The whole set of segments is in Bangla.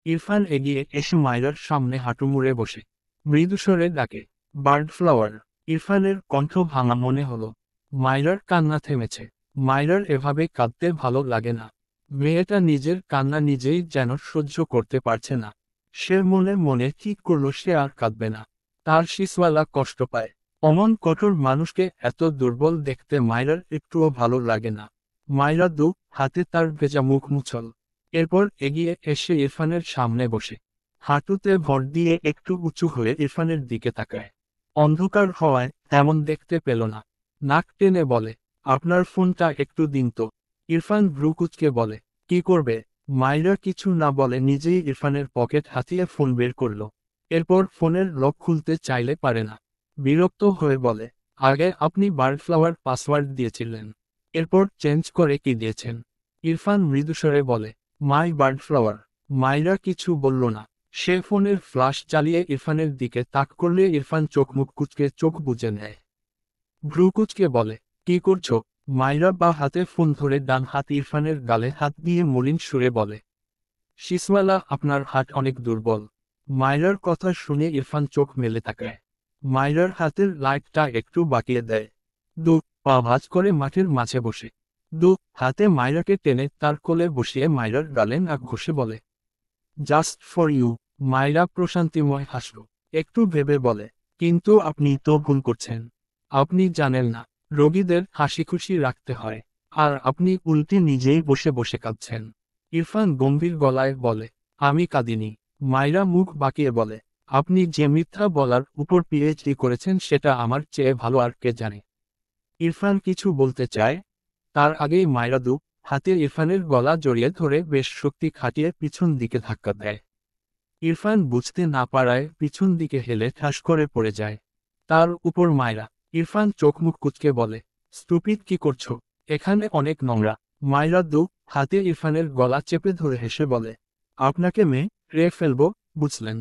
ইরফান এগিয়ে এসে মায়রার সামনে হাঁটু মুড়ে বসে মৃদু স্বরে ডাকে, বার্ড ফ্লাওয়ার। ইরফানের কণ্ঠ ভাঙা মনে হলো। মায়রার কান্না থেমেছে। মায়রার এভাবে কাঁদতে ভালো লাগে না। মেয়েটা নিজের কান্না নিজেই যেন সহ্য করতে পারছে না। সে মনে মনে ঠিক করলো সে আর কাঁদবে না। তার শিশওয়ালা কষ্ট পায়। অমন কঠোর মানুষকে এত দুর্বল দেখতে মায়রার একটুও ভালো লাগে না। মায়রা দু হাতে তার ভেজা মুখ মুছল। এরপর এগিয়ে এসে ইরফানের সামনে বসে হাঁটুতে ভর দিয়ে একটু উঁচু হয়ে ইরফানের দিকে তাকায়। অন্ধকার হওয়ায় তেমন দেখতে পেল না। নাক টেনে বলে, আপনার ফোনটা একটু দিন তো। ইরফান ভ্রুকুচকে বলে, কি করবে? মাইরা কিছু না বলে নিজেই ইরফানের পকেট হাতিয়ে ফোন বের করল। এরপর ফোনের লক খুলতে চাইলে পারে না। বিরক্ত হয়ে বলে, আগে আপনি বার্ডফ্লাওয়ার পাসওয়ার্ড দিয়েছিলেন, এরপর চেঞ্জ করে কি দিয়েছেন? ইরফান মৃদুস্বরে বলে, মাই বার্ডফ্লাওয়ার। মাইরা কিছু বলল না। সে ফোনের ফ্ল্যাশ জ্বালিয়ে ইরফানের দিকে তাক করলে ইরফান চোখ মুখ কুচকে চোখ বুজে নেয়। ভ্রু কুচকে বলে, কি করছো? মাইরা বা হাতে ফোন ধরে ডান হাত ইরফানের গালে হাত দিয়ে মলিন সুরে বলে, শিসওয়ালা আপনার হাত অনেক দুর্বল। মাইরার কথা শুনে ইরফান চোখ মেলে তাকায়। মাইরার হাতের লাইটটা একটু বাঁকিয়ে দেয়। দু পা ভাঁজ করে মাঠের মাঝে বসে দু হাতে মাইরাকে টেনে তার কোলে বসিয়ে মাইরার গালে নাক ঘষে বলে, জাস্ট ফর ইউ। মাইরা প্রশান্তিময় হাসল। একটু ভেবে বলে, কিন্তু আপনি তো ভুল করছেন। আপনি জানেন না, রোগীদের হাসি খুশি রাখতে হয়। আর আপনি উল্টে নিজেই বসে বসে কাঁদছেন। ইরফান গম্ভীর গলায় বলে, আমি কাঁদিনি। মাইরা মুখ বাঁকিয়ে বলে, আপনি যে মিথ্যা বলার উপর পিএইচডি করেছেন সেটা আমার চেয়ে ভালো আর কে জানে। ইরফান কিছু বলতে চায়, তার আগেই মাইরা দু হাতে ইরফানের গলা জড়িয়ে ধরে বেশ শক্তি খাটিয়ে পিছন দিকে ধাক্কা দেয়। ইরফান বুঝতে না পারায় পিছন দিকে হেলে ঠাস করে পড়ে যায়। তার উপর মায়রা। ইরফান চোখ মুখ কুঁচকে বলে, স্টুপিড, কি করছো? এখানে অনেক নোংরা। মায়রা দু হাতে ইরফানের গলা চেপে ধরে হেসে বলে, আপনাকে রে ফেলবো, বুঝলেন?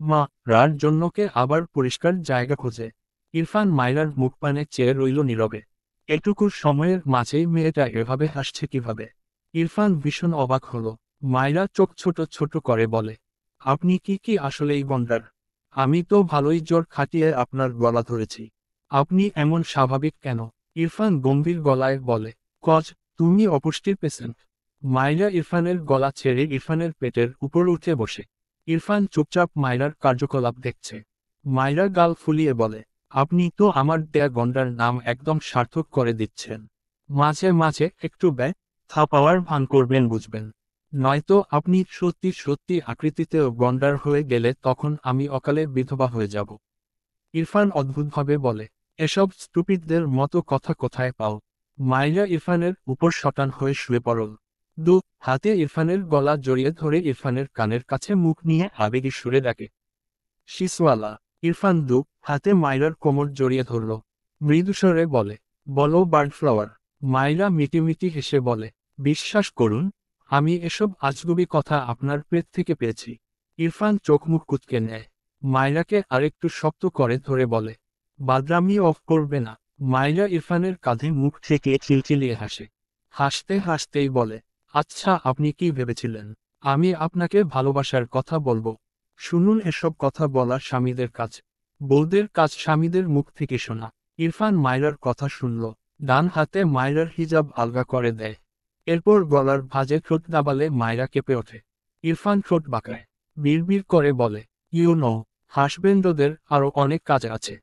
মা রার জন্যকে আবার পরিষ্কার জায়গা খোঁজে। ইরফান মায়রার মুখ পানে চেয়ে রইল নীরবে। এটুকু সময়ের মাঝেই মেয়েটা এভাবে হাসছে কিভাবে? ইরফান ভীষণ অবাক হলো। মায়রা চোখ ছোট ছোট করে বলে, আপনি কি আসলেই গন্ডার? আমি তো ভালোই জোর খাটিয়ে আপনার গলা ধরেছি। আপনি এমন স্বাভাবিক কেন? ইরফান গম্ভীর গলায় বলে, কজ তুমি অপুষ্টির পেশেন্ট। মায়রা ইরফানের গলা ছেড়ে ইরফানের পেটের উপর উঠে বসে। ইরফান চুপচাপ মায়রার কার্যকলাপ দেখছে। মায়রা গাল ফুলিয়ে বলে, আপনি তো আমার দেয়া গন্ডার নাম একদম সার্থক করে দিচ্ছেন। মাঝে মাঝে একটু থা পাওয়ার ভান করবেন বুঝবেন। নয়তো আপনি সত্যি সত্যি আকৃতিতেও গন্ডার হয়ে গেলে তখন আমি অকালে বিধবা হয়ে যাব। ইরফান অদ্ভুতভাবে বলে, এসব স্টুপিডদের মতো কথা কোথায় পাও? মাইরা ইরফানের উপর শটান হয়ে শুয়ে পড়ল। দু হাতে ইরফানের গলা জড়িয়ে ধরে ইরফানের কানের কাছে মুখ নিয়ে আবেগী সুরে ডাকে, শিসওয়ালা। ইরফান দু হাতে মাইরার কোমর জড়িয়ে ধরল। মৃদুস্বরে বলে, বলো বার্ডফ্লাওয়ার। মাইরা মিটিমিটি হেসে বলে, বিশ্বাস করুন, আমি এসব আজগুবি কথা আপনার পেট থেকে পেয়েছি। ইরফান চোখ মুখ কুঁচকে নেয়। মাইরাকে আরেকটু শক্ত করে ধরে বলে, বাদরামি অফ করবে না। মাইরা ইরফানের কাঁধে মুখ থেকে চিলচিলিয়ে হাসে। হাসতে হাসতেই বলে, আচ্ছা, আপনি কি ভেবেছিলেন আমি আপনাকে ভালোবাসার কথা বলবো? শুনুন, এসব কথা বলা স্বামীদের কাজ। বউদের কাজ স্বামীদের মুখ থেকে শোনা। ইরফান মায়রার কথা শুনল। ডান হাতে মায়রার হিজাব আলগা করে দেয়। এরপর গলার ভাঁজে ঠোঁট দাবালে মায়রা কেঁপে ওঠে। ইরফান ঠোঁট বাঁকায়। বিড়বিড় করে বলে, ইউ নো, হাসবেন্ডদের আরও অনেক কাজ আছে।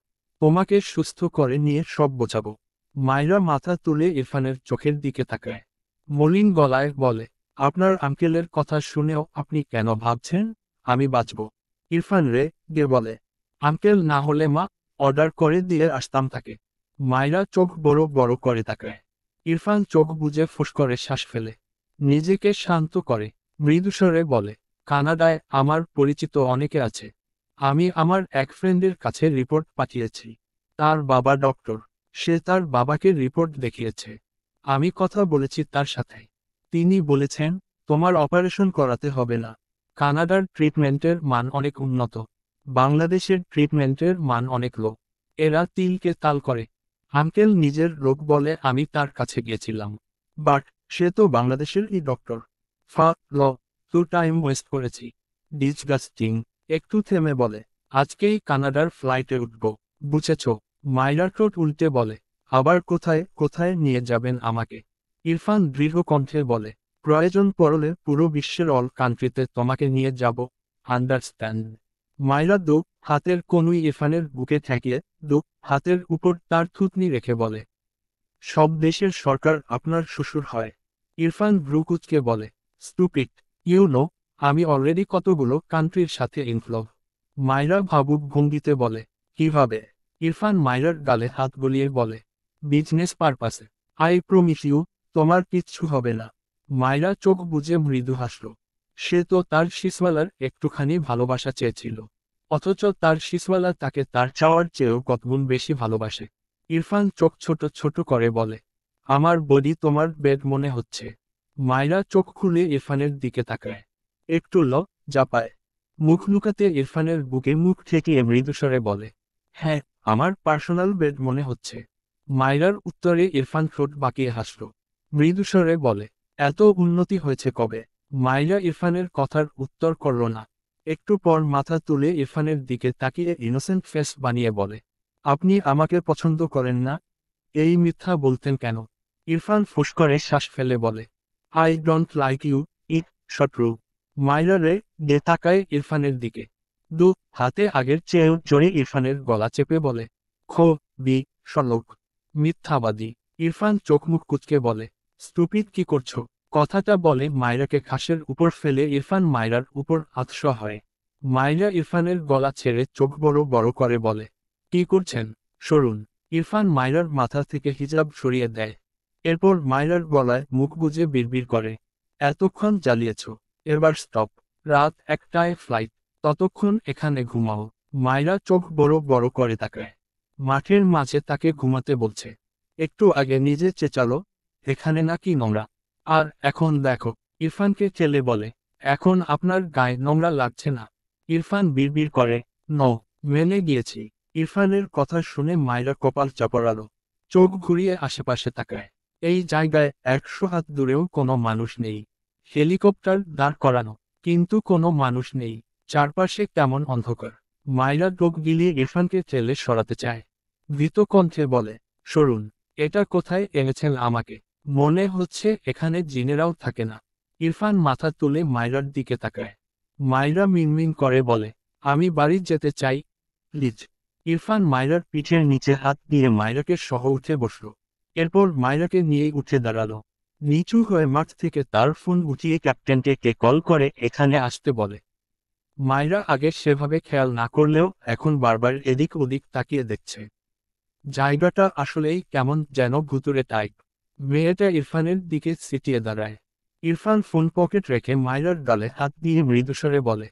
তোমাকে সুস্থ করে নিয়ে সব বোঝাবো। মায়রা মাথা তুলে ইরফানের চোখের দিকে তাকায়। মলিন গলায় বলে, আপনার আঙ্কেলের কথা শুনেও আপনি কেন ভাবছেন আমি বাঁচব? ইরফান গে বলে, আঙ্কেল না হলে মা অর্ডার করে দিয়ে আসতাম তাকে। মায়রা চোখ বড় বড় করে তাকায়। ইরফান চোখ বুজে ফুস করে শ্বাস ফেলে। নিজেকে শান্ত করে মৃদুস্বরে বলে, কানাডায় আমার পরিচিত অনেকে আছে। আমি আমার এক ফ্রেন্ডের কাছে রিপোর্ট পাঠিয়েছি। তার বাবা ডক্টর। সে তার বাবাকে রিপোর্ট দেখিয়েছে। আমি কথা বলেছি তার সাথে। তিনি বলেছেন, তোমার অপারেশন করাতে হবে না। কানাডার ট্রিটমেন্টের মান অনেক উন্নত। বাংলাদেশের ট্রিটমেন্টের মান অনেক লো। এরা তিলকে তাল করে। আঙ্কেল নিজের রোগ বলে আমি তার কাছে গিয়েছিলাম। বাট সে তো বাংলাদেশের ডক্টর। ফা ল, তো টাইম ওয়েস্ট করেছি। ডিসগাস্টিং। একটু থেমে বলে, আজকেই কানাডার ফ্লাইটে উঠব, বুঝেছ? মাইরা ঠোঁট উল্টে বলে, আবার কোথায় কোথায় নিয়ে যাবেন আমাকে? ইরফান দৃঢ় কণ্ঠে বলে, প্রয়োজন পড়লে পুরো বিশ্বের অল কান্ট্রিতে তোমাকে নিয়ে যাব, আন্ডারস্ট্যান্ড? মাইরা দু হাতের কনুই ইরফানের বুকে ঠেকিয়ে দু হাতের উপর তার থুতনি রেখে বলে, সব দেশের সরকার আপনার শ্বশুর হয়। ইরফান ব্রুকুচকে বলে, স্টুপিড, ইউ নো, আমি অলরেডি কতগুলো কান্ট্রির সাথে ইনভলভ। মাইরা ভাবুক ভঙ্গিতে বলে, কিভাবে? ইরফান মাইরার গালে হাত গলিয়ে বলে, বিজনেস পারপাসে। আই প্রমিস ইউ, তোমার কিচ্ছু হবে না। মাইরা চোখ বুজে মৃদু হাসল। সে তো তার শিসওয়ালার একটুখানি ভালোবাসা চেয়েছিল, অথচ তার শিসওয়ালা তাকে তার চাওয়ার চেয়েও কতগুণ বেশি ভালোবাসে। ইরফান চোখ ছোট ছোট করে বলে, আমার বডি তোমার বেড মনে হচ্ছে। মাইরা চোখ খুলে ইরফানের দিকে তাকায়, একটু লজ্জা পায়। মুখ লুকাতে ইরফানের বুকে মুখ ঠেকিয়ে মৃদুস্বরে বলে, হ্যাঁ, আমার পার্সোনাল বেড মনে হচ্ছে। মাইরার উত্তরে ইরফান ঠোঁট বাঁকিয়ে হাসল। মৃদুস্বরে বলে, এত উন্নতি হয়েছে কবে? মাইরা ইরফানের কথার উত্তর করল না। একটু পর মাথা তুলে ইরফানের দিকে তাকিয়ে ইনোসেন্ট ফেস বানিয়ে বলে, আপনি আমাকে পছন্দ করেন না? এই মিথ্যা বলতেন কেন? ইরফান ফুস করে শ্বাস ফেলে বলে, আই ডোন্ট লাইক ইউ, ইট শট্রু। মাইরা রে গে তাকায় ইরফানের দিকে। দু হাতে আগের চেয়েও জোরে ইরফানের গলা চেপে বলে, খো বি সলোক, মিথ্যাবাদী। ইরফান চোখ মুখ কুচকে বলে, স্টুপিড কি করছো? কথাটা বলে মাইরাকে ঘাসের উপর ফেলে ইরফান মাইরার উপর আতশ হয়। মাইরা ইরফানের গলা ছেড়ে চোখ বড় বড় করে বলে, কি করছেন? সরুন। ইরফান মাইরার মাথা থেকে হিজাব সরিয়ে দেয়। এরপর মাইরার গলায় মুখ গুজে বিড়বিড় করে, এতক্ষণ জ্বালিয়েছ, এবার স্টপ। রাত 1টায় ফ্লাইট, ততক্ষণ এখানে ঘুমাও। মাইরা চোখ বড় বড় করে তাকায়। মাঠের মাঝে তাকে ঘুমাতে বলছে। একটু আগে নিজে চেঁচালো, এখানে নাকি নোংরা। আর এখন দেখো। ইরফানকে ঠেলে বলে, এখন আপনার গায়ে নোংরা লাগছে না? ইরফান বিড়বিড় করে, ন, মেনে গিয়েছি। ইরফানের কথা শুনে মাইরা কপাল চাপড়ালো। চোখ ঘুরিয়ে আশেপাশে তাকায়। এই জায়গায় 100 হাত দূরেও কোনো মানুষ নেই। হেলিকপ্টার দাঁড় করানো, কিন্তু কোনো মানুষ নেই। চারপাশে কেমন অন্ধকার। মাইরা ডোক গিলিয়ে ইরফানকে ঠেলে সরাতে চায়। ভীত কণ্ঠে বলে, সরুন। এটা কোথায় এনেছেন আমাকে? মনে হচ্ছে এখানে জিনেরাও থাকে না। ইরফান মাথা তুলে মাইরার দিকে তাকায়। মাইরা মিনমিন করে বলে, আমি বাড়ি যেতে চাই, প্লিজ। ইরফান মাইরার পিঠের নিচে হাত দিয়ে মাইরাকে সহ উঠে বসল। এরপর মাইরাকে নিয়ে উঠে দাঁড়ালো। নিচু হয়ে মাঠ থেকে তার ফোন উঠিয়ে ক্যাপ্টেনকে কল করে এখানে আসতে বলে। মাইরা আগে সেভাবে খেয়াল না করলেও এখন বারবার এদিক ওদিক তাকিয়ে দেখছে। জায়গাটা আসলেই কেমন যেন ভুতুড়ে টাইপ। মেয়েটা ইরফানের দিকে সিটিয়ে দাঁড়ায়। ইরফান ফোন পকেট রেখে মাইরার গালে হাত দিয়ে মৃদুস্বরে বলে,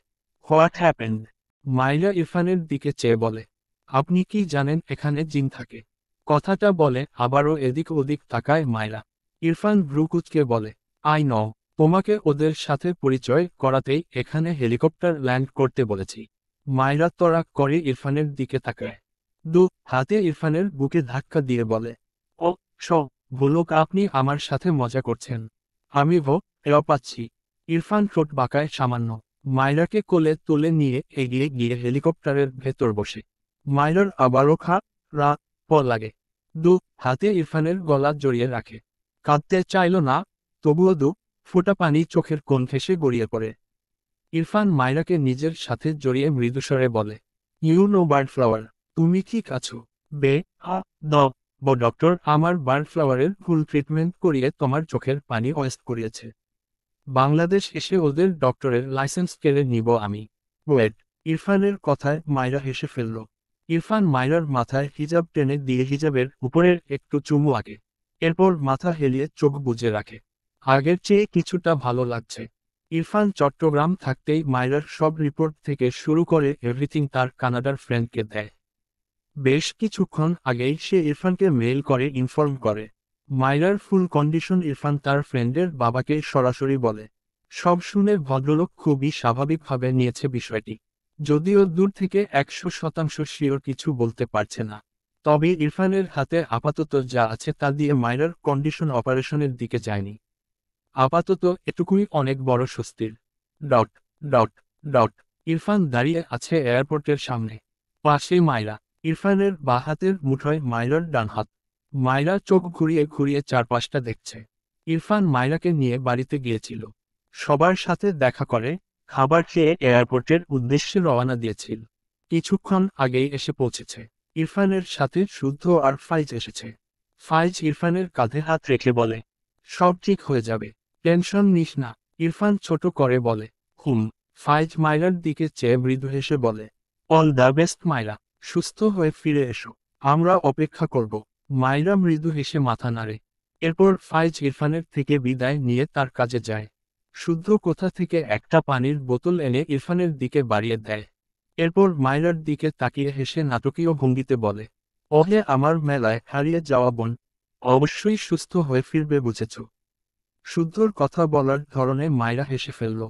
হোয়াট হ্যাপেন্ড? মাইরা ইরফানের দিকে চেয়ে বলে, আপনি কি জানেন এখানে জিন থাকে? কথাটা বলে আবারও এদিক ওদিক তাকায় মাইরা। ইরফান ভ্রুকুচকে বলে, আই ন, তোমাকে ওদের সাথে পরিচয় করাতেই এখানে হেলিকপ্টার ল্যান্ড করতে বলেছি। মাইরা তড়াক করে ইরফানের দিকে তাকায়। দু হাতে ইরফানের বুকে ধাক্কা দিয়ে বলে, ও স ভুলোক, আপনি আমার সাথে মজা করছেন। আমি পাচ্ছি। ইরফান ঠোঁট বাঁকায় সামান্য। মাইরাকে কোলে তুলে নিয়ে এগিয়ে গিয়ে হেলিকপ্টারের ভেতর বসে। মাইরার আবারও লাগে। দু হাতে ইরফানের গলা জড়িয়ে রাখে। কাঁদতে চাইল না, তবুও দু ফোঁটা পানি চোখের কোণ ঘেঁষে গড়িয়ে পড়ে। ইরফান মাইরাকে নিজের সাথে জড়িয়ে মৃদুস্বরে বলে, ইউ নো বার্ড ফ্লাওয়ার, তুমি ঠিক আছো? বে দ ডক্টর আমার বার্ড ফ্লাওয়ারের ফুল ট্রিটমেন্ট করিয়ে তোমার চোখের পানি ওয়েস্ট করিয়েছে। বাংলাদেশ এসে ওদের ডক্টরের লাইসেন্স কেড়ে নিব আমি। ওয়েট। ইরফানের কথায় মাইরা হেসে ফেলল। ইরফান মাইরার মাথায় হিজাব টেনে দিয়ে হিজাবের উপরের একটু চুমু আঁকে। এরপর মাথা হেলিয়ে চোখ বুজে রাখে। আগের চেয়ে কিছুটা ভালো লাগছে। ইরফান চট্টগ্রাম থাকতেই মাইরার সব রিপোর্ট থেকে শুরু করে এভরিথিং তার কানাডার ফ্রেন্ডকে দেয়। বেশ কিছুক্ষণ আগেই সে ইরফানকে মেইল করে ইনফর্ম করে। মাইরার ফুল কন্ডিশন ইরফান তার ফ্রেন্ডের বাবাকে সরাসরি বলে। সব শুনে ভদ্রলোক খুবই স্বাভাবিকভাবে নিয়েছে বিষয়টি। যদিও দূর থেকে 100% শিওর কিছু বলতে পারছে না। তবে ইরফানের হাতে আপাতত যা আছে তা দিয়ে মাইরার কন্ডিশন অপারেশনের দিকে যায়নি। আপাতত এটুকুই অনেক বড় স্বস্তির। Dot dot dot. ইরফান দাঁড়িয়ে আছে এয়ারপোর্টের সামনে। পাশে মায়রা। ইরফানের বাঁ হাতের মুঠোয় মায়রার ডান হাত। মায়রা চোখ ঘুরিয়ে ঘুরিয়ে চারপাশটা দেখছে। ইরফান মায়রাকে নিয়ে বাড়িতে গিয়েছিল। সবার সাথে দেখা করে খাবার খেয়ে এয়ারপোর্টের উদ্দেশ্যে রওনা দিয়েছিল। কিছুক্ষণ আগেই এসে পৌঁছেছে। ইরফানের সাথে শুদ্ধ আর ফাইজ এসেছে। ফাইজ ইরফানের কাঁধে হাত রেখে বলে, সব ঠিক হয়ে যাবে, টেনশন নিস না। ইরফান ছোট করে বলে, হুম। ফাইজ মায়রার দিকে চেয়ে মৃদু হেসে বলে, অল দ্য বেস্ট মায়রা, সুস্থ হয়ে ফিরে এসো, আমরা অপেক্ষা করব। মায়রা মৃদু হেসে মাথা নাড়ে। এরপর ফাইজ ইরফানের থেকে বিদায় নিয়ে তার কাজে যায়। শুদ্ধ কোথা থেকে একটা পানির বোতল এনে ইরফানের দিকে বাড়িয়ে দেয়। এরপর মায়রার দিকে তাকিয়ে হেসে নাটকীয় ভঙ্গিতে বলে, ওহে আমার মেলায় হারিয়ে যাওয়া বোন, অবশ্যই সুস্থ হয়ে ফিরবে বুঝেছ। শুদ্ধর কথা বলার ধরনে মায়রা হেসে ফেলল।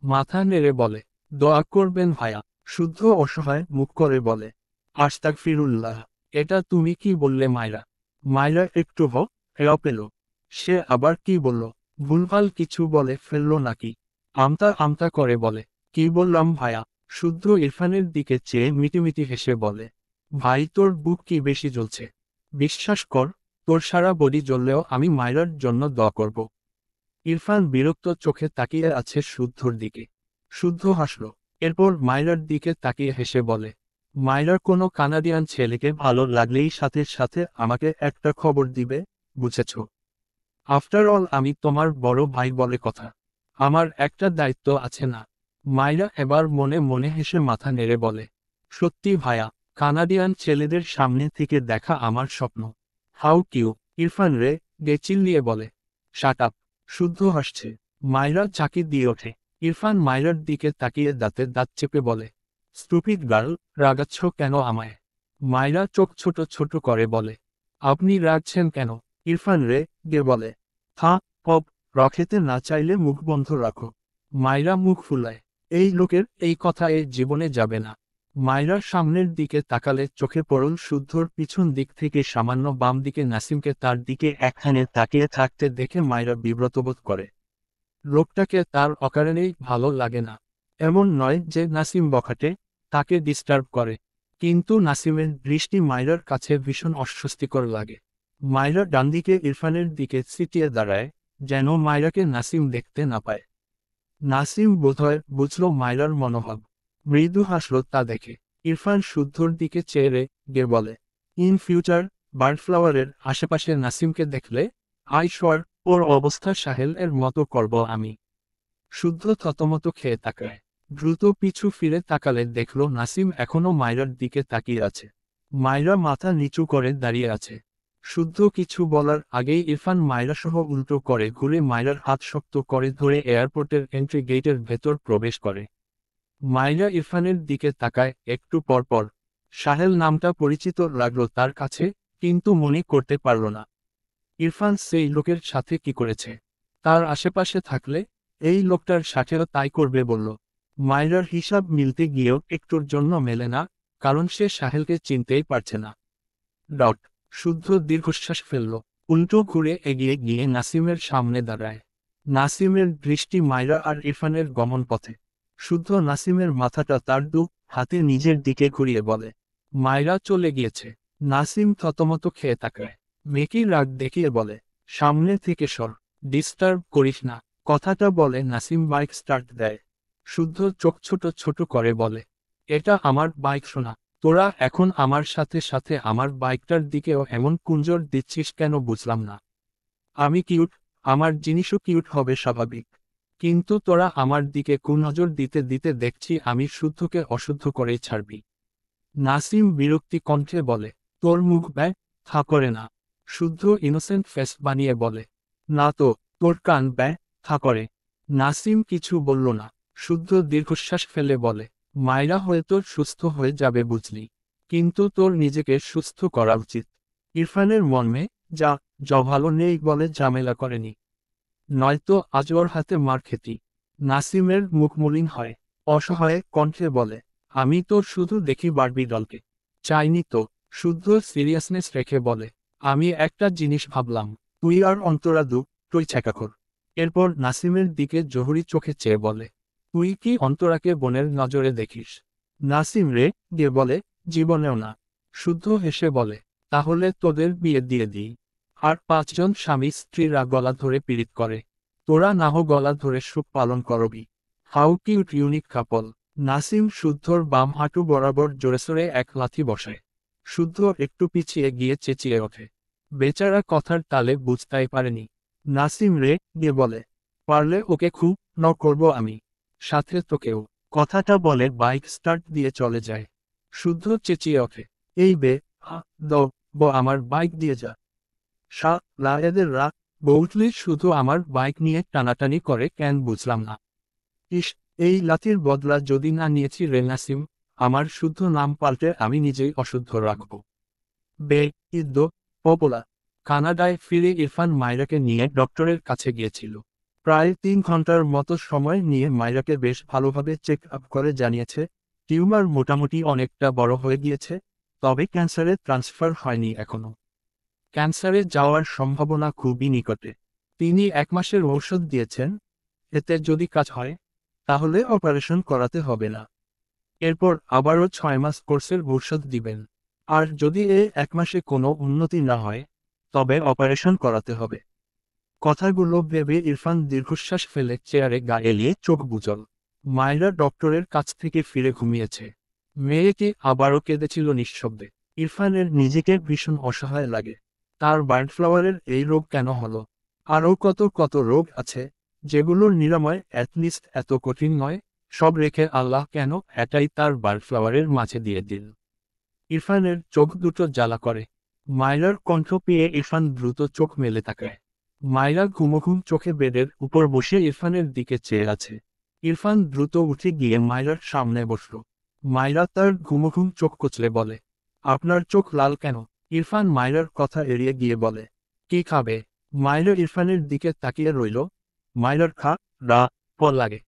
মাথা নেড়ে বলে, দোয়া করবেন ভায়া। শুদ্ধ অসহায় মুখ করে বলে, আস্তাগফিরুল্লাহ। এটা তুমি কি বললে মায়রা? মায়রা একটু হেয়া পেল। সে আবার কি বলল? ভুলভাল কিছু বলে ফেলল নাকি? আমতা আমতা করে বলে, কি বললাম ভায়া? শুদ্ধ ইরফানের দিকে চেয়ে মিটিমিটি হেসে বলে, ভাই তোর বুক কি বেশি জ্বলছে? বিশ্বাস কর, তোর সারা বডি জ্বললেও আমি মায়রার জন্য দোয়া করব। ইরফান বিরক্ত চোখে তাকিয়ে আছে শুদ্ধর দিকে। শুদ্ধ হাসল। এরপর মায়রার দিকে তাকিয়ে হেসে বলে, মায়রার কোনো কানাডিয়ান ছেলেকে ভালো লাগলেই সাথে সাথে আমাকে একটা খবর দিবে, বুঝেছ? আফটার অল আমি তোমার বড় ভাই বলে কথা। আমার একটা দায়িত্ব আছে না? মায়রা এবার মনে মনে হেসে মাথা নেড়ে বলে, সত্যি ভায়া, কানাডিয়ান ছেলেদের সামনে থেকে দেখা আমার স্বপ্ন। How Q. ইরফান রে গে চিল্লিয়ে বলে, শাট আপ। শুদ্ধ হাসছে। মায়রা চাকি দিয়ে ওঠে। ইরফান মায়রার দিকে তাকিয়ে দাঁতে দাঁত চেপে বলে, স্টুপিড গার্ল, রাগাচ্ছ কেন আমায়? মায়রা চোখ ছোট ছোট করে বলে, আপনি রাগছেন কেন? ইরফান রে গে বলে, পপ, রখেতে না চাইলে মুখ বন্ধ রাখো। মায়রা মুখ ফুলায়। এই লোকের এই কথা এ জীবনে যাবে না। মায়রার সামনের দিকে তাকালে চোখে পড়ল শুদ্ধর পিছন দিক থেকে সামান্য বাম দিকে নাসিমকে তার দিকে একখানে তাকিয়ে থাকতে দেখে মায়রা বিব্রতবোধ করে। লোকটাকে তার অকারণেই ভালো লাগে না। এমন নয় যে নাসিম বখাটে, তাকে ডিস্টার্ব করে। কিন্তু নাসিমের দৃষ্টি মায়রার কাছে ভীষণ অস্বস্তিকর লাগে। মায়রা ডানদিকে ইরফানের দিকে ছিটিয়ে দাঁড়ায়, যেন মায়রাকে নাসিম দেখতে না পায়। নাসিম বোধহয় বুঝল মায়রার মনোভাব। মৃদু হাসল তা দেখে। ইরফান শুদ্ধর দিকে চেয়ে গে বলে, ইন ফিউচার বার্ডফ্লাওয়ারের আশেপাশে নাসিমকে দেখলে আইশ্বর ওর অবস্থা সাহেল এর মতো করব আমি। শুদ্ধ থতমত খেয়ে তাকায়। দ্রুত পিছু ফিরে তাকালে দেখল নাসিম এখনো মায়রার দিকে তাকিয়ে আছে। মায়রা মাথা নিচু করে দাঁড়িয়ে আছে। শুদ্ধ কিছু বলার আগেই ইরফান মায়রা সহ উল্টো করে ঘুরে মায়রার হাত শক্ত করে ধরে এয়ারপোর্টের এন্ট্রি গেটের ভেতর প্রবেশ করে। মায়রা ইরফানের দিকে তাকায় একটু পরপর। সাহেল নামটা পরিচিত লাগলো তার কাছে, কিন্তু মনে করতে পারল না। ইরফান সেই লোকের সাথে কি করেছে? তার আশেপাশে থাকলে এই লোকটার সাথেও তাই করবে বলল। মায়রার হিসাব মিলতে গিয়েও একটুর জন্য মেলে না, কারণ সে সাহেলকে চিনতেই পারছে না। ডট। শুদ্ধ দীর্ঘশ্বাস ফেলল। উল্টো ঘুরে এগিয়ে গিয়ে নাসিমের সামনে দাঁড়ায়। নাসিমের দৃষ্টি মায়রা আর ইরফানের গমন পথে। শুদ্ধ নাসিমের মাথাটা তার হাতে নিজের দিকে ঘুরিয়ে বলে, মায়রা চলে গিয়েছে। নাসিম থতমত খেয়ে তাকায়। মেকি রাগ দেখিয়ে বলে, সামনে থেকে সর, ডিস্টার্ব করিস না। কথাটা বলে নাসিম বাইক স্টার্ট দেয়। শুদ্ধ চোখ ছোট ছোট করে বলে, এটা আমার বাইক শোনা, তোরা এখন আমার সাথে সাথে আমার বাইকটার দিকেও এমন কুঞ্জর দিচ্ছিস কেন বুঝলাম না। আমি কিউট, আমার জিনিসও কিউট হবে স্বাভাবিক, কিন্তু তোরা আমার দিকে কুনজর দিতে দিতে দেখছি আমি শুদ্ধকে অশুদ্ধ করেই ছাড়বি। নাসিম বিরক্তি কণ্ঠে বলে, তোর মুখ ব্যয় থা করে না। শুদ্ধ ইনোসেন্ট ফেস বানিয়ে বলে, না তো, তোর কান ব্যয় থা করে। নাসিম কিছু বলল না। শুদ্ধ দীর্ঘশ্বাস ফেলে বলে, মায়রা হয়তো সুস্থ হয়ে যাবে বুঝলি, কিন্তু তোর নিজেকে সুস্থ করা উচিত। ইরফানের মর্মে, যা ভালো নেই বলে ঝামেলা করেনি, নয়তো আজ ওর হাতে মার খেতি। নাসিমের মুখ মলিন হয়। অসহায় কণ্ঠে বলে, আমি তো শুধু দেখি বারবি ডলকে, চাইনি তো। শুদ্ধ সিরিয়াসনেস রেখে বলে, আমি একটা জিনিস ভাবলাম, তুই আর অন্তরা তুই ছ্যাঁকাখোর। এরপর নাসিমের দিকে জহুরি চোখে চেয়ে বলে, তুই কি অন্তরাকে বোনের নজরে দেখিস? নাসিম রে দিয়ে বলে, জীবনেও না। শুদ্ধ হেসে বলে, তাহলে তোদের বিয়ে দিয়ে দিই। আর 5 জন স্বামী স্ত্রীরা গলা ধরে পীড়িত করে, তোরা নাহ গলা ধরে সুখ পালন করবি। হাউ কিউট ইউনিক কাপল। নাসিম শুদ্ধর বাম হাঁটু বরাবর জোরেসোরে এক লাথি বসায়। শুদ্ধ একটু পিছিয়ে গিয়ে চেঁচিয়ে ওঠে। বেচারা কথার তালে বুঝতেই পারেনি। নাসিম রে দিয়ে বলে, পারলে ওকে খুব করব আমি, সাথে তোকেও। কথাটা বলে বাইক স্টার্ট দিয়ে চলে যায়। শুদ্ধ চেঁচিয়ে ওঠে, এই বে, আমার বাইক দিয়ে যা। এদের রাগ বউটলি শুধু আমার বাইক নিয়ে টানাটানি করে কেন বুঝলাম না। ইস, এই লাথির বদলা যদি না নিয়েছি রে নাসিম, আমার শুদ্ধ নাম পাল্টে আমি নিজেই অশুদ্ধ রাখব। বে ইদ্দ পপোলা। কানাডায় ফিরে ইরফান মাইরাকে নিয়ে ডক্টরের কাছে গিয়েছিল। প্রায় 3 ঘন্টার মতো সময় নিয়ে মাইরাকে বেশ ভালোভাবে চেক আপ করে জানিয়েছে টিউমার মোটামুটি অনেকটা বড় হয়ে গিয়েছে, তবে ক্যান্সারে ট্রান্সফার হয়নি এখনো। ক্যান্সারে যাওয়ার সম্ভাবনা খুবই নিকটে। তিনি 1 মাসের ঔষধ দিয়েছেন, এতে যদি কাজ হয় তাহলে অপারেশন করাতে হবে না। এরপর আবারও 6 মাস কোর্সের ঔষধ দিবেন। আর যদি 1 মাসে কোনো উন্নতি না হয় তবে অপারেশন করাতে হবে। কথাগুলো ভেবে ইরফান দীর্ঘশ্বাস ফেলে চেয়ারে গা এলিয়ে চোখ বুজল। মায়েরা ডক্টরের কাছ থেকে ফিরে ঘুমিয়েছে। মেয়েটি আবারও কেঁদেছিল নিঃশব্দে। ইরফানের নিজেকে ভীষণ অসহায় লাগে। তার বার্ডফ্লাওয়ারের এই রোগ কেন হলো? আরও কত কত রোগ আছে যেগুলোর নিরাময় অ্যাটলিস্ট এত কঠিন নয়। সব রেখে আল্লাহ কেন এটাই তার বার্ডফ্লাওয়ারের মাঝে দিয়ে দিল? ইরফানের চোখ দুটো জ্বালা করে। মায়রার কণ্ঠ পেয়ে ইরফান দ্রুত চোখ মেলে তাকায়। মায়রা ঘুমঘুম চোখে বেডের উপর বসে ইরফানের দিকে চেয়ে আছে। ইরফান দ্রুত উঠে গিয়ে মায়রার সামনে বসল। মায়রা তার ঘুমঘুম চোখ কচলে বলে, আপনার চোখ লাল কেন? ইরফান মায়রার কথা এড়িয়ে গিয়ে বলে, কি খাবে? মায়রা ইরফানের দিকে তাকিয়ে রইল। মায়রার পর লাগে।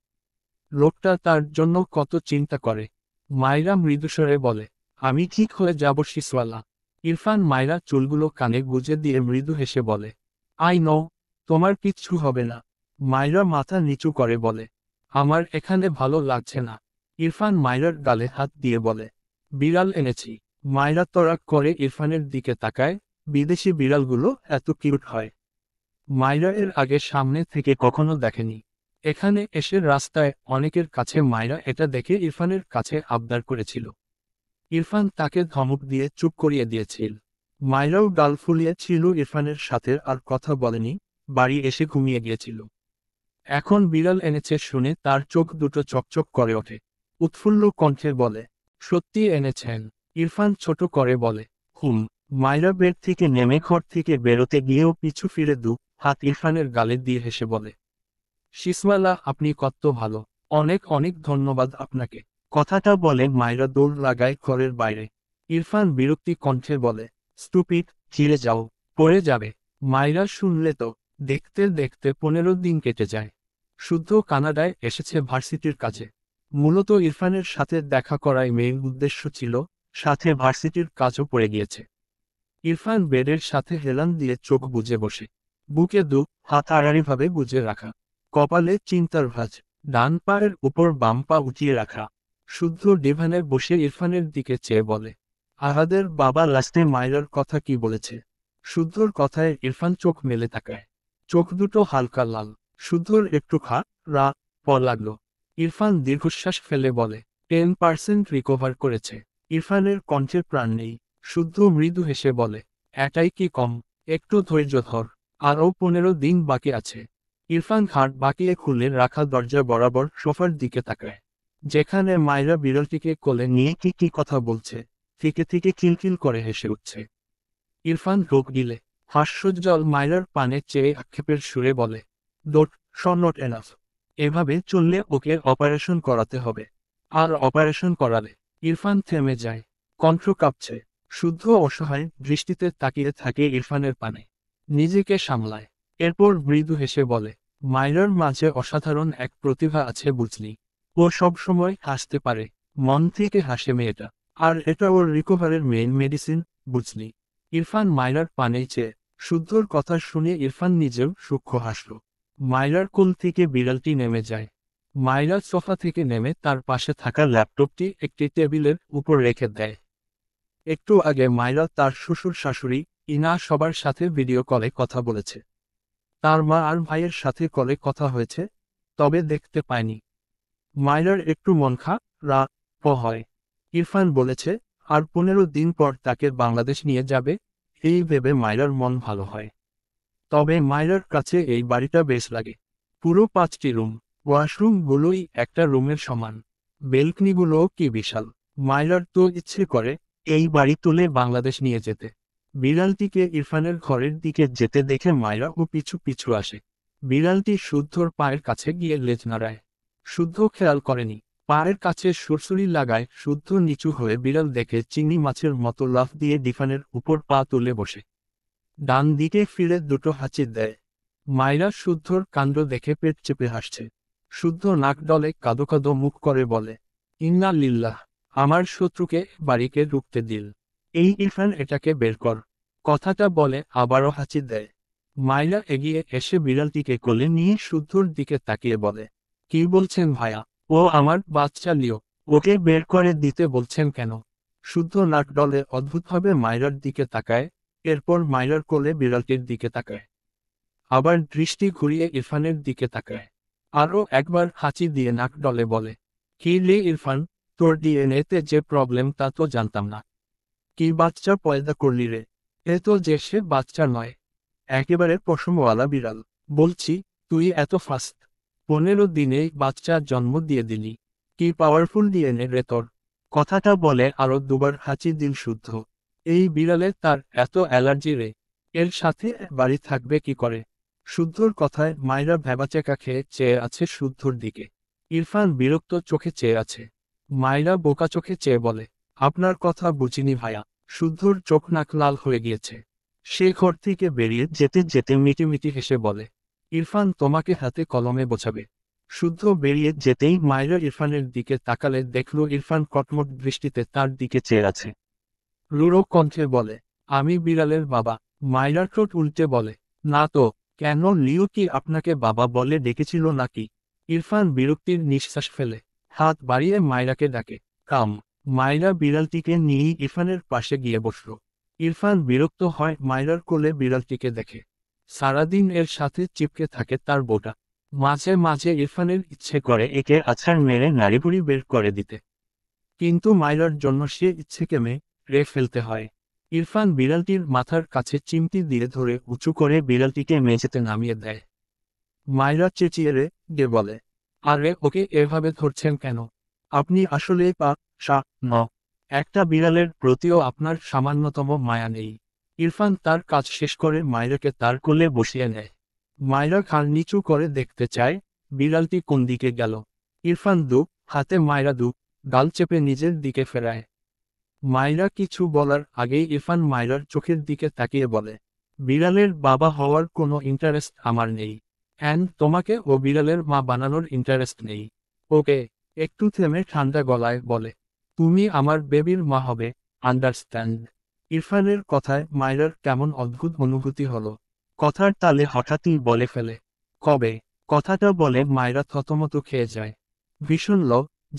লোকটা তার জন্য কত চিন্তা করে। মায়রা মৃদুস্বরে বলে, আমি ঠিক হয়ে যাব শিসওয়ালা। ইরফান মায়রা চুলগুলো কানে গুজে দিয়ে মৃদু হেসে বলে, আই নো, তোমার কিচ্ছু হবে না। মায়রা মাথা নিচু করে বলে, আমার এখানে ভালো লাগছে না। ইরফান মায়রার গালে হাত দিয়ে বলে, বিড়াল এনেছি। মায়রা তরাক করে ইরফানের দিকে তাকায়। বিদেশি বিড়ালগুলো এত কিউট হয়। মায়রা এর আগে সামনে থেকে কখনো দেখেনি। এখানে এসে রাস্তায় অনেকের কাছে মায়রা এটা দেখে ইরফানের কাছে আবদার করেছিল। ইরফান তাকে ধমক দিয়ে চুপ করিয়ে দিয়েছিল। মায়রাও গাল ফুলিয়ে ছিল ইরফানের সাথে আর কথা বলেনি, বাড়ি এসে ঘুমিয়ে গিয়েছিল। এখন বিড়াল এনেছে শুনে তার চোখ দুটো চকচক করে ওঠে। উৎফুল্ল কণ্ঠে বলে, সত্যি এনেছেন? ইরফান ছোট করে বলে, হুম। মায়রা বেড থেকে নেমে ঘর থেকে বেরোতে গিয়েও পিছু ফিরে হাত ইরফানের গালে দিয়ে হেসে বলে, শিসওয়ালা আপনি কত ভালো, অনেক অনেক ধন্যবাদ আপনাকে। কথাটা বলে মায়রা দৌড় লাগায় ঘরের বাইরে। ইরফান বিরক্তি কণ্ঠে বলে, স্টুপিড, ফিরে যাও, পড়ে যাবে। মায়রা শুনলে তো। দেখতে দেখতে 15 দিন কেটে যায়। শুদ্ধ কানাডায় এসেছে ভার্সিটির কাজে। মূলত ইরফানের সাথে দেখা করাই মেইন উদ্দেশ্য ছিল, সাথে ভার্সিটির কাজও পড়ে গিয়েছে। ইরফান বেডের সাথে হেলান দিয়ে চোখ বুজে বসে। বুকে হাত আড়াআড়িভাবে বুজে রাখা। কপালে চিন্তার ভাঁজ। ডান পায়ের উপর বাম পা উঠিয়ে রাখা। শুদ্ধ ডিভানে বসে ইরফানের দিকে চেয়ে বলে, আহাদের বাবা লাস্টে মায়রার কথা কি বলেছে? শুদ্ধর কথায় ইরফান চোখ মেলে তাকায়। চোখ দুটো হালকা লাল। শুদ্ধর একটু পর লাগলো। ইরফান দীর্ঘশ্বাস ফেলে বলে, 10% রিকভার করেছে। ইরফানের কণ্ঠের প্রাণ নেই। শুদ্ধ মৃদু হেসে বলে, এটাই কি কম? একটু ধৈর্য ধর, আরও 15 দিন বাকি আছে। ইরফান ঘাট বাঁকিয়ে খুলে রাখা দরজা বরাবর সোফার দিকে তাকায়। যেখানে মায়রা বিড়ালটিকে কোলে নিয়ে কি কি কথা বলছে, থেকে থেকে খিলখিল করে হেসে উঠছে। ইরফান ঢোক গিলে হাস্যোজ্জ্বল মায়রার পানে চেয়ে আক্ষেপের সুরে বলে, ডোট নট এনাফ। এভাবে চললে ওকে অপারেশন করাতে হবে। আর অপারেশন করালে? ইরফান থেমে যায়। কণ্ঠ কাঁপছে। শুদ্ধ অসহায় দৃষ্টিতে তাকিয়ে থাকে ইরফানের পানে। নিজেকে সামলায়। এরপর মৃদু হেসে বলে, মায়রার মাঝে অসাধারণ এক প্রতিভা আছে বুঝলি। ও সব সময় হাসতে পারে। মন থেকে হাসে মেয়েটা। আর এটা ওর রিকভারের মেইন মেডিসিন, বুঝলি। ইরফান মায়রার পানে চেয়ে। শুদ্ধর কথা শুনে ইরফান নিজেও সূক্ষ্ম হাসল। মায়রার কোল থেকে বিড়ালটি নেমে যায়। মাইরা সোফা থেকে নেমে তার পাশে থাকা ল্যাপটপটি একটি টেবিলের উপর রেখে দেয়। একটু আগে মাইরা তার শ্বশুর শাশুড়ি ইনা সবার সাথে ভিডিও কলে কথা বলেছে। তার মা আর ভাইয়ের সাথে কলে কথা হয়েছে, তবে দেখতে পায়নি। মাইরার একটু মন হয়। ইরফান বলেছে আর 15 দিন পর তাকে বাংলাদেশ নিয়ে যাবে, এই ভেবে মাইরার মন ভালো হয়। তবে মাইরার কাছে এই বাড়িটা বেশ লাগে। পুরো 5টি রুম, ওয়াশরুমগুলোই একটা রুমের সমান, বেলকনিগুলোও কি বিশাল। মাইরার তো ইচ্ছে করে এই বাড়ি তুলে বাংলাদেশ নিয়ে যেতে। বিড়ালটিকে ইরফানের ঘরের দিকে যেতে দেখে মাইরা ও পিছু পিছু আসে। বিড়ালটি শুদ্ধর পায়ের কাছে গিয়ে লেজ নাড়ায়। শুদ্ধ খেয়াল করেনি, পায়ের কাছে সুরসুরি লাগায়। শুদ্ধ নিচু হয়ে বিড়াল দেখে চিংড়ি মাছের মতো লাফ দিয়ে ডিফানের উপর পা তুলে বসে। ডান দিকে ফিরে দুটো হাঁচি দেয়। মাইরা শুদ্ধর কাণ্ড দেখে পেট চেপে হাসছে। শুদ্ধ নাক ডলে কাদো কাদো মুখ করে বলে, ইন্না লিল্লাহ, আমার শত্রুকে বাড়িকে রুখতে দিল। এই ইরফান এটাকে বের কর। কথাটা বলে আবারও হাঁচি দেয়। মাইরা এগিয়ে এসে বিড়ালটিকে কোলে নিয়ে শুদ্ধর দিকে তাকিয়ে বলে, কি বলছেন ভাইয়া? ও আমার বাচ্চা লিও, ওকে বের করে দিতে বলছেন কেন? শুদ্ধ নাক ডলে অদ্ভুতভাবে মাইরার দিকে তাকায়, এরপর মাইরার কোলে বিড়ালটির দিকে তাকায়। আবার দৃষ্টি ঘুরিয়ে ইরফানের দিকে তাকায়। আরও একবার হাঁচি দিয়ে নাক ডলে বলে, কি রে ইরফান, তোর ডিএনএতে যে প্রবলেম তা তো জানতাম না। কি বাচ্চা পয়দা করলি রে? এ তো যে সে বাচ্চা নয়, একেবারে পশমওয়ালা বিড়াল। বলছি, তুই এত ফাস্ট, 15 দিনেই বাচ্চা জন্ম দিয়ে দিলি। কি পাওয়ারফুল ডিএনএ রে তোর। কথাটা বলে আরো দুবার হাঁচি দিল শুদ্ধ। এই বিড়ালে তার এত অ্যালার্জি রে, এর সাথে বাড়ি থাকবে কি করে? শুদ্ধর কথায় মাইরা ভ্যাবাচেকা খেয়ে চেয়ে আছে শুদ্ধর দিকে। ইরফান বিরক্ত চোখে চেয়ে আছে। মাইরা বোকা চোখে চেয়ে বলে, আপনার কথা বুঝিনি ভাইয়া। শুদ্ধর চোখ নাক লাল হয়ে গিয়েছে। সে ঘর থেকে বেরিয়ে যেতে যেতে মিটিমিটি হেসে বলে, ইরফান তোমাকে হাতে কলমে বোঝাবে। শুদ্ধ বেরিয়ে যেতেই মাইরা ইরফানের দিকে তাকালে দেখল ইরফান কটমট দৃষ্টিতে তার দিকে চেয়ে আছে। রুড়ো কণ্ঠে বলে, আমি বিড়ালের বাবা। মাইরার ঠোঁট উল্টে বলে, না তো, কেন লিও কি আপনাকে বাবা বলে ডেকেছিল নাকি? ইরফান বিরক্তির নিঃশ্বাস ফেলে হাত বাড়িয়ে মাইরাকে ডাকে, কাম। মাইরা বিড়ালটিকে নিয়েই ইরফানের পাশে গিয়ে বসল। ইরফান বিরক্ত হয় মাইরার কোলে বিড়ালটিকে দেখে। সারাদিন এর সাথে চিপকে থাকে তার বউটা। মাঝে মাঝে ইরফানের ইচ্ছে করে একে আছাড় মেরে নাড়িভুড়ি বের করে দিতে, কিন্তু মাইরার জন্য সে ইচ্ছেকে রে ফেলতে হয়। ইরফান বিড়ালটির মাথার কাছে চিমটি দিয়ে ধরে উঁচু করে বিড়ালটিকে মেঝেতে নামিয়ে দেয়। মাইরা চেঁচিয়ে গে বলে, আরে ওকে এভাবে ধরছেন কেন? আপনি আসলে ন একটা বিড়ালের প্রতিও আপনার সামান্যতম মায়া নেই। ইরফান তার কাজ শেষ করে মাইরাকে তার কোলে বসিয়ে নেয়। মাইরা ঘাড় নিচু করে দেখতে চায় বিড়ালটি কোন দিকে গেল। ইরফান হাতে মাইরা গাল চেপে নিজের দিকে ফেরায়। মাইরা কিছু বলার আগেই ইরফান মাইরার চোখের দিকে তাকিয়ে বলে, বিড়ালের বাবা হওয়ার কোনো ইন্টারেস্ট আমার নেই। তোমাকে ও বিড়ালের মা বানানোর ইন্টারেস্ট নেই। ওকে। একটু থেমে ঠান্ডা গলায় বলে, তুমি আমার বেবির মা হবে, আন্ডারস্ট্যান্ড? ইরফানের কথায় মাইরার কেমন অদ্ভুত অনুভূতি হলো। কথার তালে হঠাৎই বলে ফেলে, কবে? কথাটা বলে মাইরা থতমত খেয়ে যায়। ভীষণ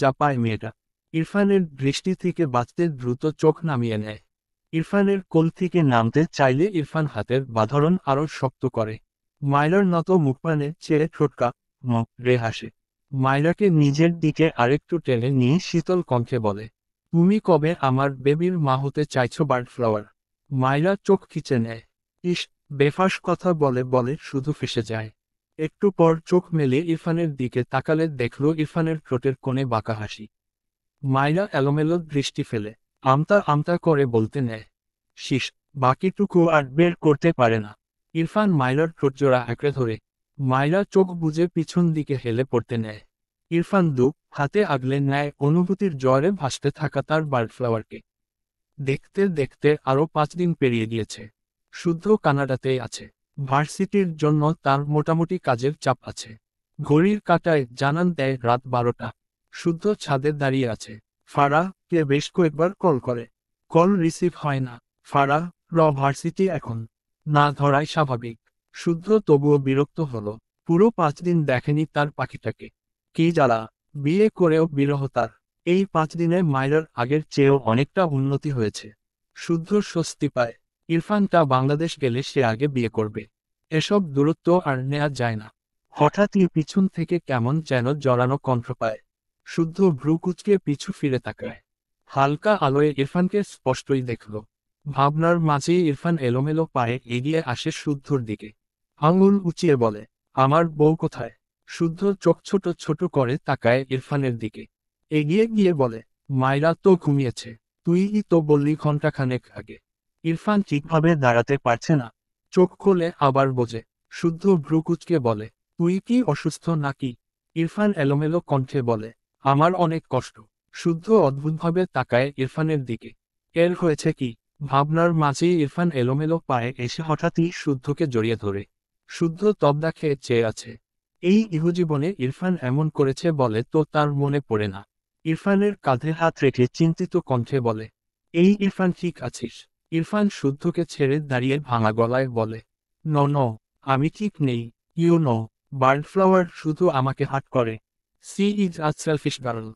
যা পায় মেয়েটা। ইরফানের দৃষ্টি থেকে বাঁচতে দ্রুত চোখ নামিয়ে নেয়। ইরফানের কোল থেকে নামতে চাইলে ইরফান হাতের বাঁধন আরও শক্ত করে। মাইরার নত মুখপানে চেয়ে ঠোঁটকা রে হাসে। মাইরাকে নিজের দিকে আরেকটু টেনে নিয়ে শীতল কণ্ঠে বলে, তুমি কবে আমার বেবির মা হতে চাইছো বার্ডফ্লাওয়ার? মাইরা চোখ খিচে নেয়। ইস, বেফাঁস কথা বলে বলে শুধু ফেসে যায়। একটু পর চোখ মেলে ইরফানের দিকে তাকালে দেখল ইরফানের ঠোঁটের কোণে বাঁকা হাসি। মাইরা এলোমেলো দৃষ্টি ফেলে আমতা আমতা করে বলতে নেয়, শিস, বাকিটুকু আর বের করতে পারে না। ইরফান মাইরার ঠোঁটজোড়া আঁকড়ে ধরে। মাইরা চোখ বুজে পিছন দিকে হেলে পড়তে নেয়। ইরফান হাতে আগলে নেয় অনুভূতির জ্বরে ভাসতে থাকা তার বার্ডফ্লাওয়ারকে। দেখতে দেখতে আরও 5 দিন পেরিয়ে গিয়েছে। শুদ্ধ কানাডাতেই আছে। ভার্সিটির জন্য তার মোটামুটি কাজের চাপ আছে। ঘড়ির কাঁটায় জানান দেয় রাত 12টা। শুদ্ধ ছাদে দাঁড়িয়ে আছে। কে বেশ কয়েকবার কল করে, কল রিসিভ হয় না। ভার্সিটি এখন না ধরাই স্বাভাবিক। শুদ্ধ তবুও বিরক্ত হলো। পুরো 5 দিন দেখেনি তার পাখিটাকে। কি জ্বালা, বিয়ে করেও বিরহ তার। এই 5 দিনে মায়রার আগের চেয়েও অনেকটা উন্নতি হয়েছে। শুদ্ধ স্বস্তি পায়। ইরফানটা বাংলাদেশ গেলে সে আগে বিয়ে করবে। এসব দূরত্ব আর নেয়া যায় না। হঠাৎই পিছন থেকে কেমন যেন জড়ানো কণ্ঠ পায়। শুদ্ধ ভ্রু কুঁচকে পিছু ফিরে তাকায়। হালকা আলোয় ইরফানকে স্পষ্টই দেখল। ভাবনার মাঝেই ইরফান এলোমেলো পায়ে এগিয়ে আসে শুদ্ধর দিকে। আঙুল উঁচিয়ে বলে, আমার বউ কোথায়? শুদ্ধ চোখ ছোট ছোট করে তাকায় ইরফানের দিকে। এগিয়ে গিয়ে বলে, মায়রা তো ঘুমিয়েছে। তুইই তো বললি ঘন্টাখানেক আগে। ইরফান ঠিকভাবে দাঁড়াতে পারছে না। চোখ খুলে আবার বোঝে। শুদ্ধ ভ্রু কুঁচকে বলে, তুই কি অসুস্থ নাকি? ইরফান এলোমেলো কণ্ঠে বলে, আমার অনেক কষ্ট। শুদ্ধ অদ্ভুতভাবে তাকায় ইরফানের দিকে। এর হয়েছে কি? ভাবনার মাঝেই ইরফান এলোমেলো পায়ে এসে হঠাৎই শুদ্ধকে জড়িয়ে ধরে। শুদ্ধ তবদা খেয়ে চেয়ে আছে। এই ইহজীবনে ইরফান এমন করেছে বলে তো তার মনে পড়ে না। ইরফানের কাঁধে হাত রেখে চিন্তিত কণ্ঠে বলে, এই ইরফান ঠিক আছিস? ইরফান শুদ্ধকে ছেড়ে দাঁড়িয়ে ভাঙা গলায় বলে, ন ন, আমি ঠিক নেই। ইউ নো, বার্ড ফ্লাওয়ার শুধু আমাকে হার্ট করে। She is a selfish girl.